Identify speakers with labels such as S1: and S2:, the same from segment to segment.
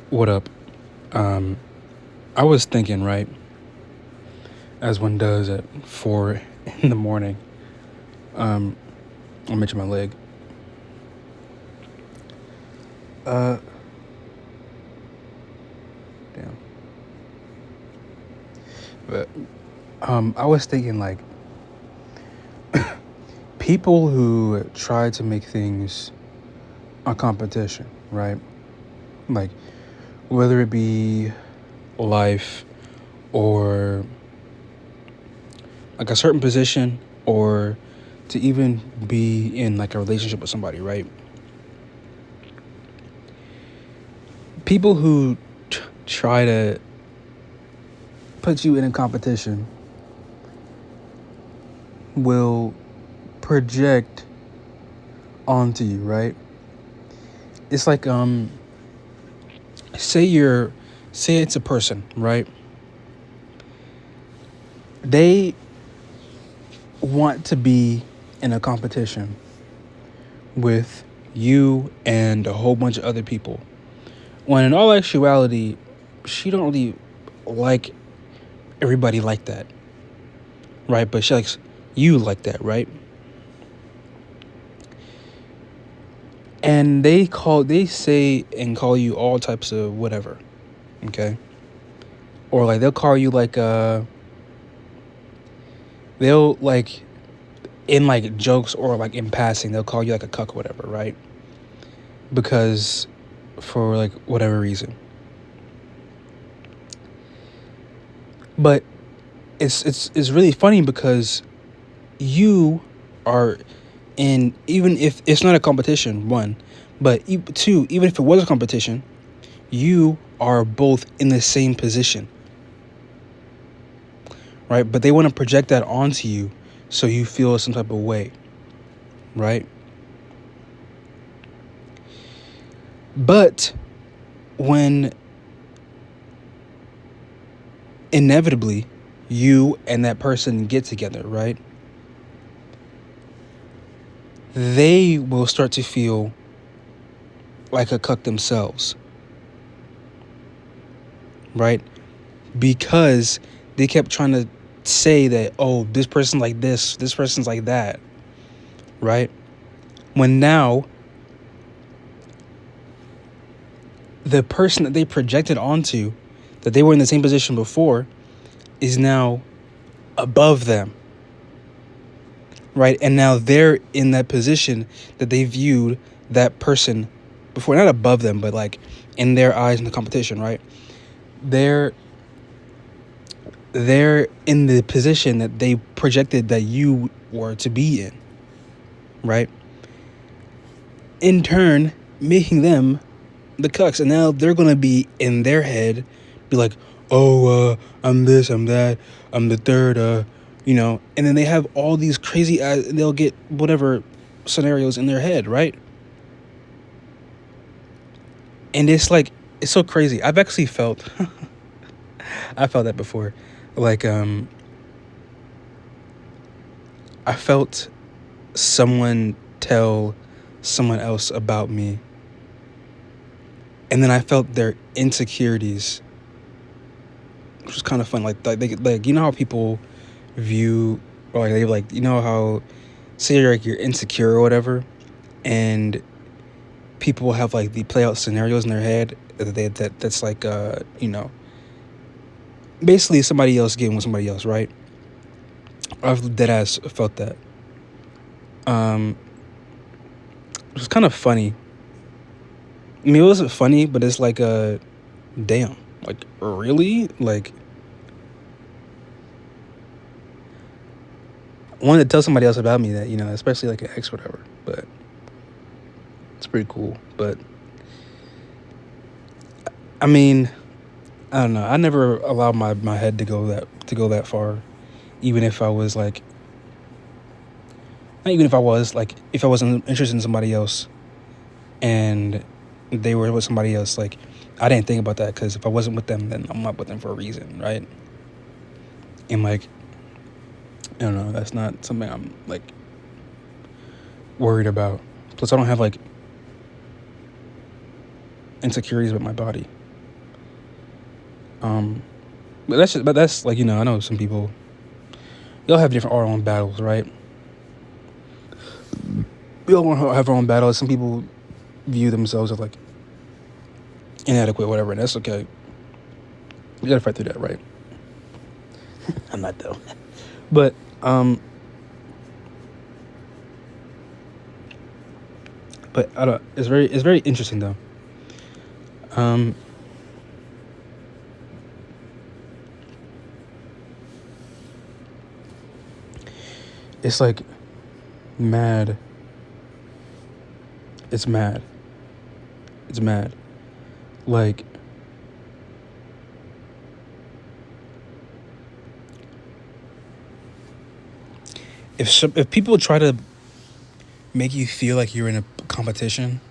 S1: What up? Um, I was thinking, right, as one does at 4 in the morning. Um, I mentioned my leg. Uh, Damn. But I was thinking like people who try to make things a competition, right? Like whether it be life or like a certain position or to even be in like a relationship with somebody, right? People who try to put you in a competition will project onto you, right? It's like say you're say it's a person, right? They want to be in a competition with you and a whole bunch of other people. When in all actuality, she don't really like everybody like that, right? But she likes you like that, right? And they say and call you all types of whatever, okay? Or like they'll call you like they'll like in like jokes or like in passing they'll call you like a cuck or whatever, right? Because for like whatever reason. But it's really funny because you are in, even if it's not a competition, one, but two, even if it was a competition, you are both in the same position, right? But they want to project that onto you so you feel some type of way, right? But when inevitably you and that person get together, right? They will start to feel like a cuck themselves, right? Because they kept trying to say that, oh, this person like this person's like that, right? When now the person that they projected onto, that they were in the same position before, is now above them, right? And now they're in that position that they viewed that person before, not above them, but like in their eyes in the competition, right? They're they're in the position that they projected that you were to be in, right? In turn, making them the cucks. And now they're going to be in their head, be like, oh, I'm this, I'm that, I'm the third, and then they have all these crazy, they'll get whatever scenarios in their head, right? And it's like, it's so crazy. I've actually felt, I felt that before. Like, I felt someone tell someone else about me, and then I felt their insecurities, which was kind of fun. Like you know how people view, or like they like, you know how, say you're insecure or whatever, and people have like the play out scenarios in their head that's like basically somebody else getting with somebody else, right? I've dead ass felt that. Um, it was kind of funny. I mean, it wasn't funny, but it's like damn, like really, like I wanted to tell somebody else about me that, especially like an ex or whatever, but it's pretty cool. But I mean, I don't know. I never allowed my head to go that far, even if I was like, not even if I was like, if I wasn't interested in somebody else, and they were with somebody else, like I didn't think about that, because if I wasn't with them, then I'm not with them for a reason, right? And like, I don't know. That's not something I'm like worried about. Plus, I don't have like insecurities with my body. Um, but that's like, I know some people, we all have different our own battles, right? We all have our own battles. Some people view themselves as like inadequate, whatever, and that's okay. You gotta fight through that, right? I'm not though. But I don't. It's very interesting though. Um, it's like mad. It's mad. It's mad. Like, if people try to make you feel like you're in a competition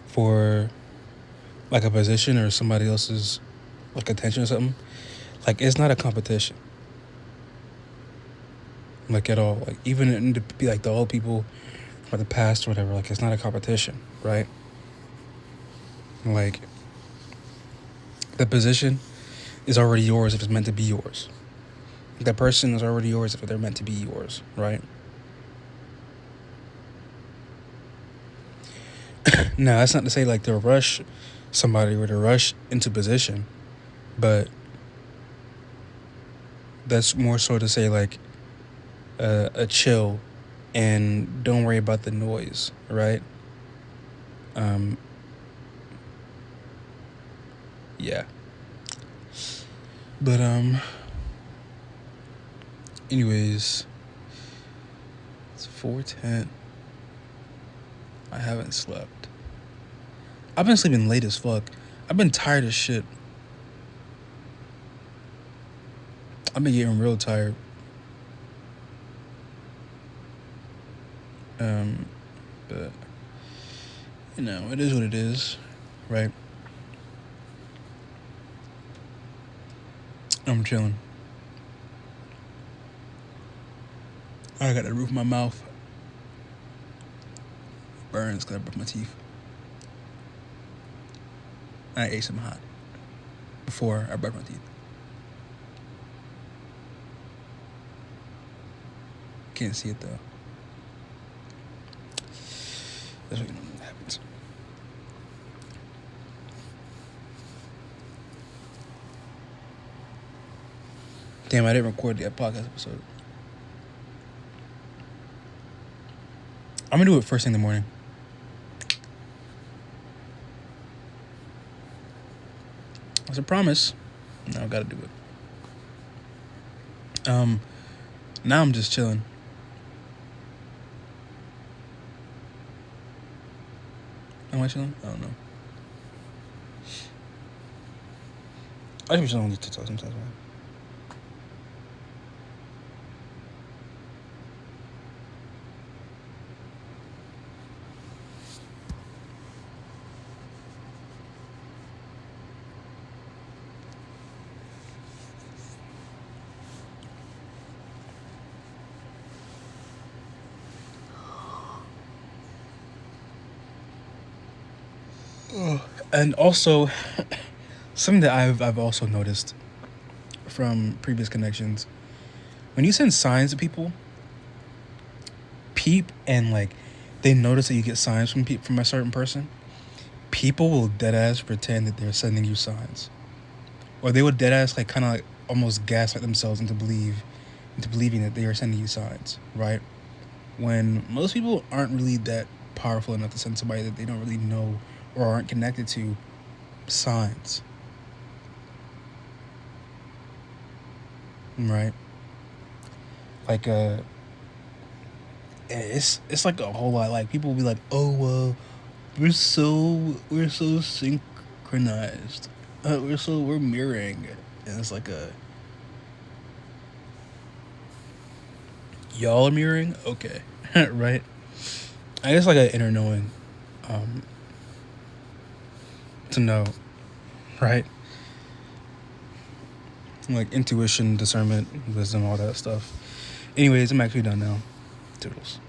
S1: for like a position or somebody else's like attention or something, like it's not a competition. Like at all. Like even to be like the old people from the past or whatever, like it's not a competition, right? Like the position is already yours if it's meant to be yours. That person is already yours if they're meant to be yours, right? Now, that's not to say like to rush somebody or to rush into position, but that's more so to say like a chill and don't worry about the noise, right? Yeah. But anyways, it's 4:10. I haven't slept. I've been sleeping late as fuck. I've been tired as shit. I've been getting real tired. But it is what it is, right? I'm chilling. I got the roof of my mouth burns because I brushed my teeth. I ate some hot before I brushed my teeth. Can't see it though. That's what happens. Damn, I didn't record that podcast episode. I'm gonna do it first thing in the morning. That's a promise. Now I gotta do it. Now I'm just chilling. Am I chilling? I don't know. I should be chilling on these TikToks sometimes, man. And also, something that I've also noticed from previous connections, when you send signs to people, and like they notice that you get signs from a certain person, people will deadass pretend that they're sending you signs, or they would deadass like kind of like almost gaslight themselves into believing that they are sending you signs, right? When most people aren't really that powerful enough to send somebody that they don't really know or aren't connected to signs, right? Like it's like a whole lot. Like people will be like, oh well, we're so synchronized, we're mirroring, and it's like y'all are mirroring, okay. Right? I guess like an inner knowing, to know, right? Like intuition, discernment, wisdom, all that stuff. Anyways, I'm actually done now. Toodles.